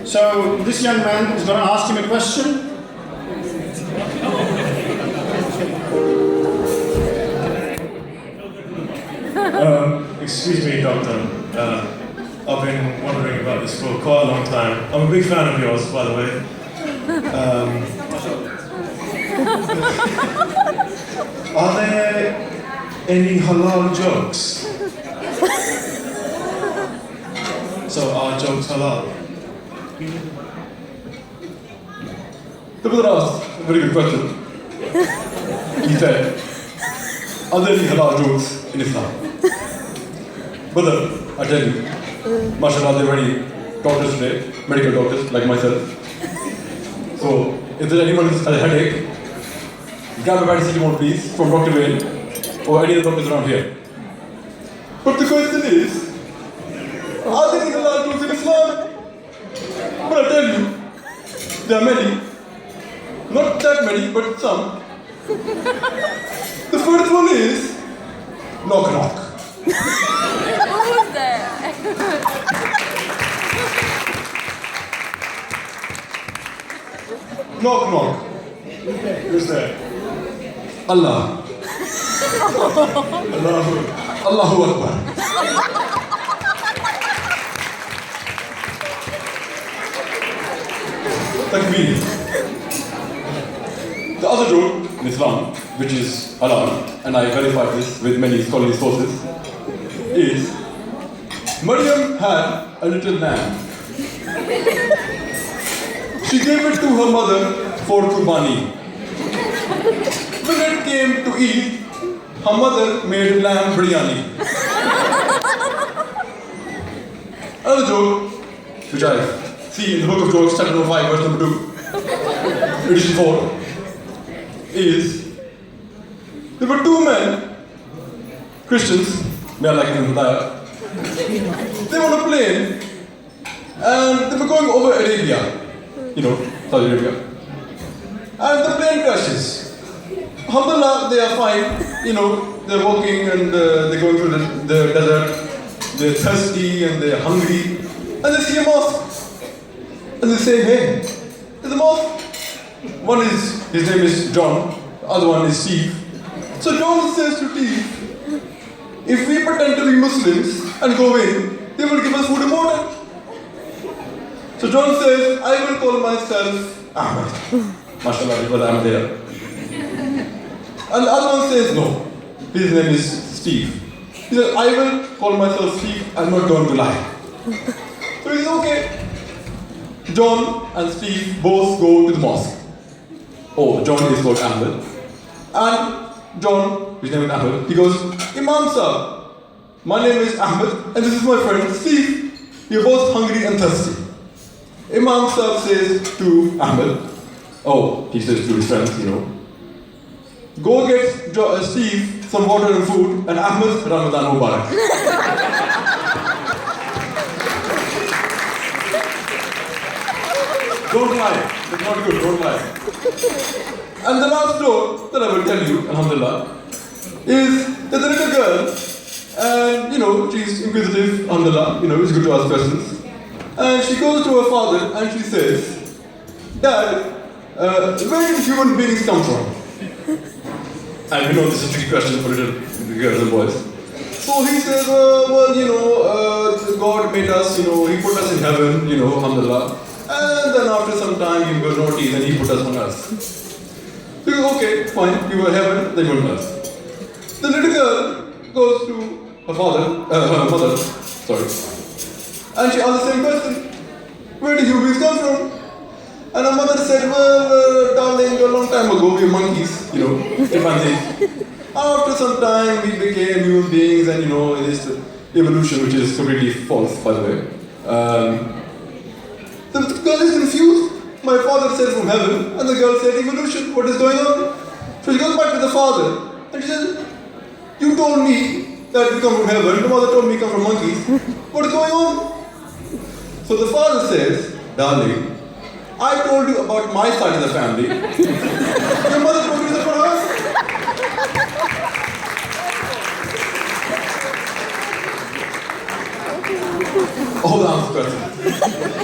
So this young man is going to ask him a question. Excuse me, doctor. I've been wondering about this for quite a long time. I'm a big fan of yours, by the way. Are there any halal jokes? So are jokes halal? The brother asked a very good question. He said, are there any halal jokes in Islam? Brother, I tell you, mashallah, there are many doctors today, medical doctors like myself. So, if there's anyone who has a headache, grab a paracetamol please from Dr. Wayne or any of the doctors around here. But the question is, are there any halal jokes in Islam? But I tell you, there are many. Not that many, but some. The first one is knock knock. Who's there? Knock knock. Who's there? Allah. Allahu Akbar. Takbir. The other joke in Islam, which is halal, and I verified this with many scholarly sources, is Maryam had a little lamb. She gave it to her mother for Qurbani. When it came to eat, her mother made lamb biryani. Another joke, which I see in the book of jokes, chapter 5, verse number 2, edition 4, is there were two men, Christians, may Allah give them hidayah. They were on a plane and they were going over Arabia, Saudi Arabia. And the plane crashes. Alhamdulillah, they are fine, they're walking and they're going through the desert, they're thirsty and they're hungry, and they see a mosque. And they say, hey, there's a mosque. His name is John, the other one is Steve. So John says to Steve, if we pretend to be Muslims and go in, they will give us food and water. So John says, I will call myself Ahmed. MashaAllah, it was Ahmed there. And the other one says, no, his name is Steve. He says, I will call myself Steve, I'm not going to lie. So he says, okay. John and Steve both go to the mosque. Oh, John is called Ahmed. And John, his name is Ahmed, he goes, Imam sir, my name is Ahmed and this is my friend Steve. We are both hungry and thirsty. Imam sir says to Ahmed, he says to his friends, go get Steve some water and food and Ahmed, Ramadan Mubarak. Don't lie. It's not good. Don't lie. And the last joke that I will tell you, alhamdulillah, is that there is a girl, and she's inquisitive, alhamdulillah, it's good to ask questions. And she goes to her father and she says, Dad, where did human beings come from? And this is a tricky question for little girls and boys. So he says, God made us, He put us in heaven, alhamdulillah. And then after some time, we were naughty, then He put us on earth. So he goes, okay, fine, you were heaven, then you were on earth. The little girl goes to her mother, and she asks the same question. Where did humans come from? And her mother said, well, darling, a long time ago, we were monkeys, chimpanzees. After some time, we became human beings, and it is evolution, which is completely false, by the way. The girl is confused. My father said from heaven, and the girl said evolution. What is going on? So she goes back to the father, and she says, you told me that we come from heaven, the mother told me we come from monkeys. What is going on? So the father says, darling, I told you about my side of the family. Your mother told you that for us. Oh, that was the question.